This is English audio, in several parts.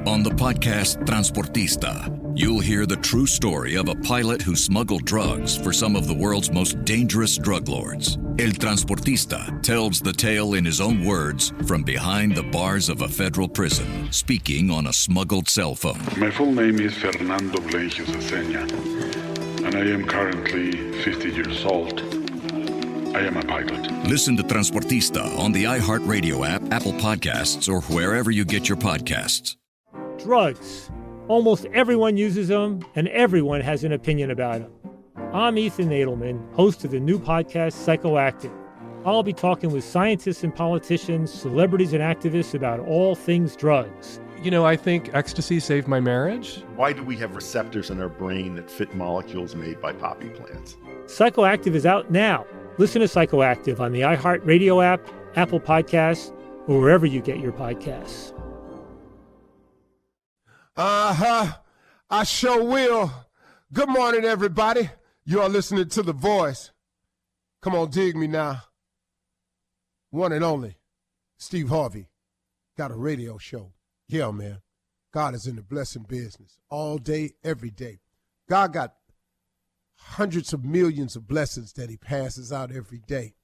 On the podcast Transportista, you'll hear the true story of a pilot who smuggled drugs for some of the world's most dangerous drug lords. El Transportista tells the tale in his own words from behind the bars of a federal prison, speaking on a smuggled cell phone. My full name is Fernando Blengius Aceña, and I am currently 50 years old. I am a pilot. Listen to Transportista on the iHeartRadio app, Apple Podcasts, or wherever you get your podcasts. Drugs. Almost everyone uses them, and everyone has an opinion about them. I'm Ethan Nadelman, host of the new podcast, Psychoactive. I'll be talking with scientists and politicians, celebrities and activists about all things drugs. You know, I think ecstasy saved my marriage. Why do we have receptors in our brain that fit molecules made by poppy plants? Psychoactive is out now. Listen to Psychoactive on the iHeartRadio app, Apple Podcasts, or wherever you get your podcasts. I sure will. Good morning, everybody. You are listening to The Voice. Come on, dig me now. One and only, Steve Harvey, got a radio show. Yeah, man. God is in the blessing business all day, every day. God got hundreds of millions of blessings that he passes out every day.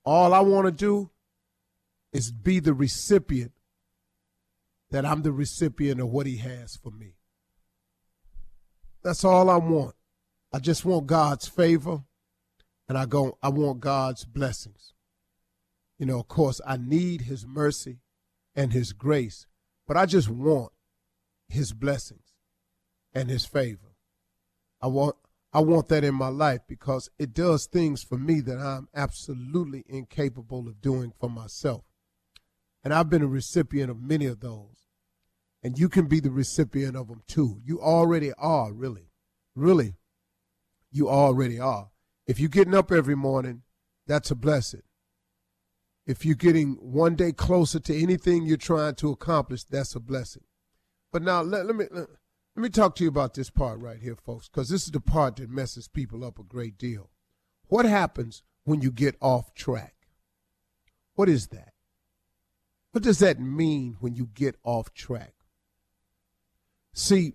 All I want to do is be the recipient, that I'm the recipient of what he has for me. That's all I want. I just want God's favor, and I want God's blessings. You know, of course, I need his mercy and his grace, but I just want his blessings and his favor. I want that in my life because it does things for me that I'm absolutely incapable of doing for myself. And I've been a recipient of many of those. And you can be the recipient of them too. You already are, really. Really, you already are. If you're getting up every morning, that's a blessing. If you're getting one day closer to anything you're trying to accomplish, that's a blessing. But now let me talk to you about this part right here, folks, because this is the part that messes people up a great deal. What happens when you get off track? What is that? What does that mean when you get off track? See,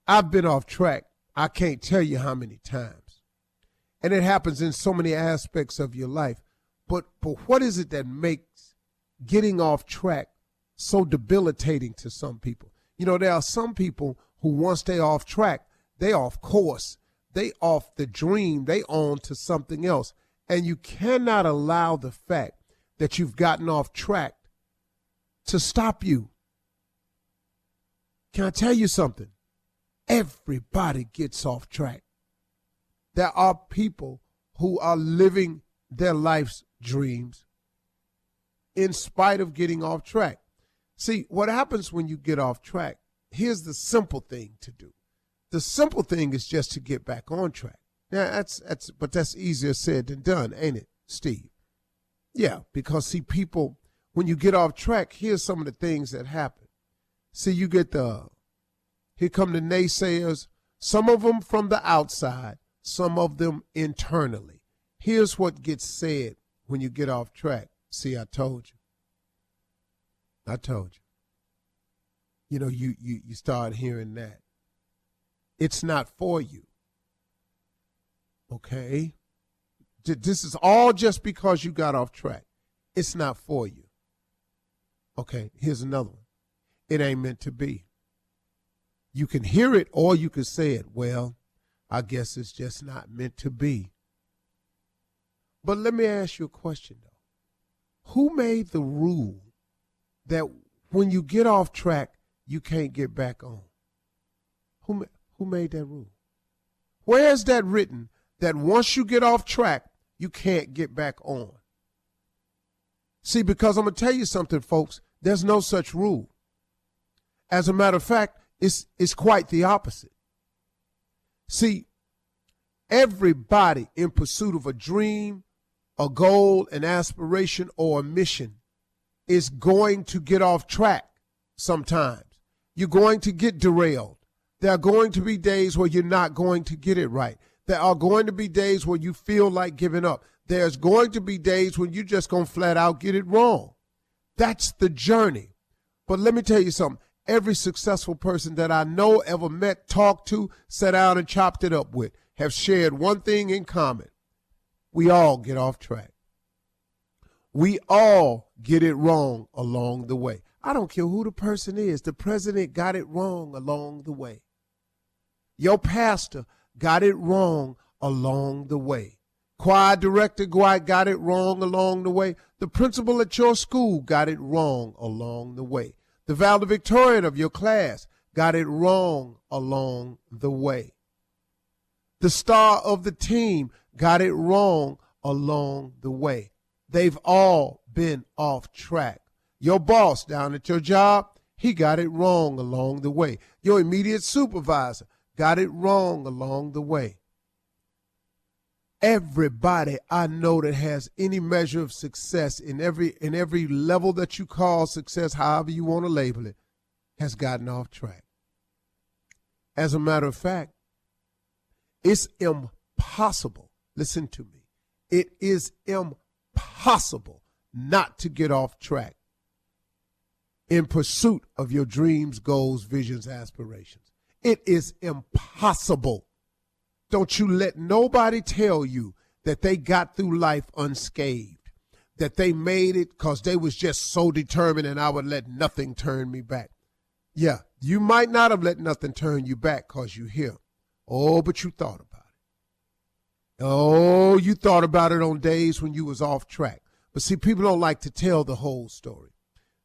I've been off track, I can't tell you how many times. And it happens in so many aspects of your life. But what is it that makes getting off track so debilitating to some people? You know, there are some people who once they off track, they off course, they off the dream, they on to something else. And you cannot allow the fact that you've gotten off track to stop you. Can I tell you something? Everybody gets off track. There are people who are living their life's dreams in spite of getting off track. See, what happens when you get off track, here's the simple thing to do. The simple thing is just to get back on track. Yeah, but that's easier said than done, ain't it, Steve? Yeah, because see, people, when you get off track, here's some of the things that happen. See, you get here come the naysayers, some of them from the outside, some of them internally. Here's what gets said when you get off track. See, I told you. I told you. You know, you start hearing that. It's not for you. Okay? This is all just because you got off track. It's not for you. Okay, here's another one. It ain't meant to be. You can hear it or you can say it. Well, I guess it's just not meant to be. But let me ask you a question, though. Who made the rule that when you get off track, you can't get back on? Who made that rule? Where is that written that once you get off track, you can't get back on? See, because I'm going to tell you something, folks. There's no such rule. As a matter of fact, it's quite the opposite. See, everybody in pursuit of a dream, a goal, an aspiration, or a mission is going to get off track sometimes. You're going to get derailed. There are going to be days where you're not going to get it right. There are going to be days where you feel like giving up. There's going to be days when you're just going to flat out get it wrong. That's the journey. But let me tell you something. every successful person that I know, ever met, talked to, sat down and chopped it up with have shared one thing in common. We all get off track. We all get it wrong along the way. I don't care who the person is. The president got it wrong along the way. Your pastor got it wrong along the way. Choir director got it wrong along the way. The principal at your school got it wrong along the way. The valedictorian of your class got it wrong along the way. The star of the team got it wrong along the way. They've all been off track. Your boss down at your job, he got it wrong along the way. Your immediate supervisor got it wrong along the way. Everybody I know that has any measure of success in every level that you call success, however you want to label it, has gotten off track. As a matter of fact, it's impossible. Listen to me. It is impossible not to get off track in pursuit of your dreams, goals, visions, aspirations. It is impossible. Don't you let nobody tell you that they got through life unscathed, that they made it because they was just so determined and I would let nothing turn me back. Yeah, you might not have let nothing turn you back because you're here. Oh, but you thought about it. Oh, you thought about it on days when you was off track. But see, people don't like to tell the whole story.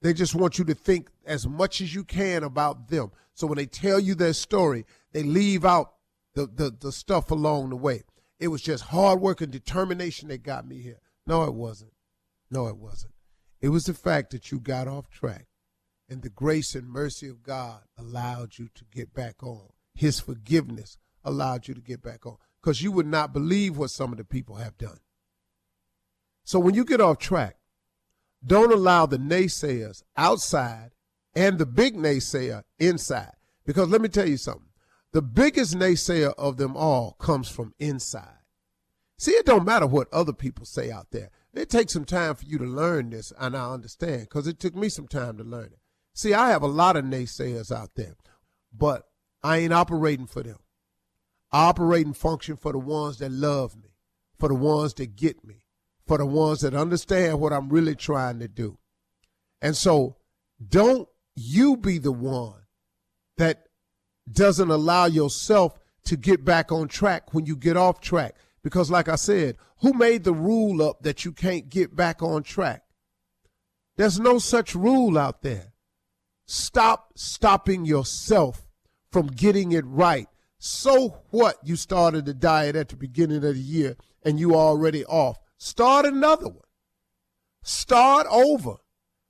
They just want you to think as much as you can about them. So when they tell you their story, they leave out the stuff along the way. It was just hard work and determination that got me here. No, it wasn't. No, it wasn't. It was the fact that you got off track and the grace and mercy of God allowed you to get back on. His forgiveness allowed you to get back on because you would not believe what some of the people have done. So when you get off track, don't allow the naysayers outside and the big naysayer inside. Because let me tell you something. The biggest naysayer of them all comes from inside. See, it don't matter what other people say out there. It takes some time for you to learn this, and I understand, because it took me some time to learn it. See, I have a lot of naysayers out there, but I ain't operating for them. I operate and function for the ones that love me, for the ones that get me, for the ones that understand what I'm really trying to do. And so don't you be the one that doesn't allow yourself to get back on track when you get off track. Because like I said, who made the rule up that you can't get back on track? There's no such rule out there. Stop stopping yourself from getting it right. So what? You started the diet at the beginning of the year and you already off. Start another one. Start over.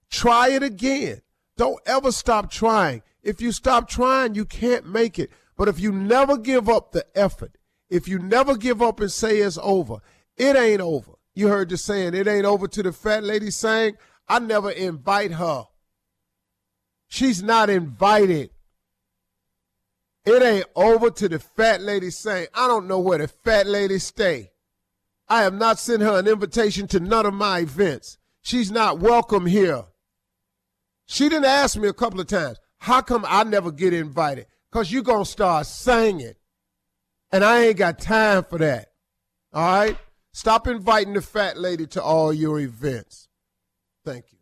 Try it again. Don't ever stop trying. If you stop trying, you can't make it. But if you never give up the effort, if you never give up and say it's over, it ain't over. You heard the saying, it ain't over till the fat lady sang. I never invite her. She's not invited. It ain't over till the fat lady sang. I don't know where the fat lady stay. I have not sent her an invitation to none of my events. She's not welcome here. She didn't ask me a couple of times, how come I never get invited? Because you're going to start singing. And I ain't got time for that. All right? Stop inviting the fat lady to all your events. Thank you.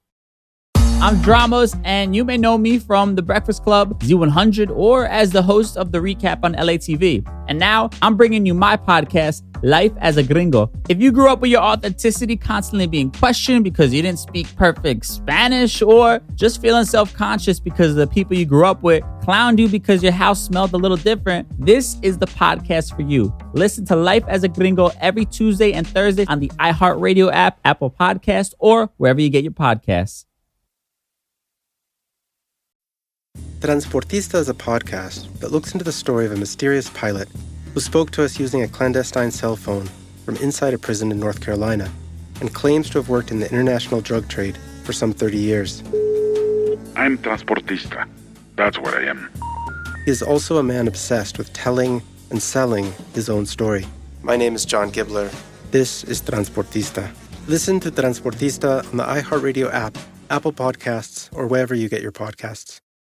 I'm Dramas, and you may know me from The Breakfast Club, Z100, or as the host of The Recap on LATV. And now I'm bringing you my podcast, Life as a Gringo. If you grew up with your authenticity constantly being questioned because you didn't speak perfect Spanish, or just feeling self-conscious because the people you grew up with clowned you because your house smelled a little different, this is the podcast for you. Listen to Life as a Gringo every Tuesday and Thursday on the iHeartRadio app, Apple Podcast, or wherever you get your podcasts. Transportista is a podcast that looks into the story of a mysterious pilot who spoke to us using a clandestine cell phone from inside a prison in North Carolina and claims to have worked in the international drug trade for some 30 years. I'm Transportista. That's what I am. He is also a man obsessed with telling and selling his own story. My name is John Gibler. This is Transportista. Listen to Transportista on the iHeartRadio app, Apple Podcasts, or wherever you get your podcasts.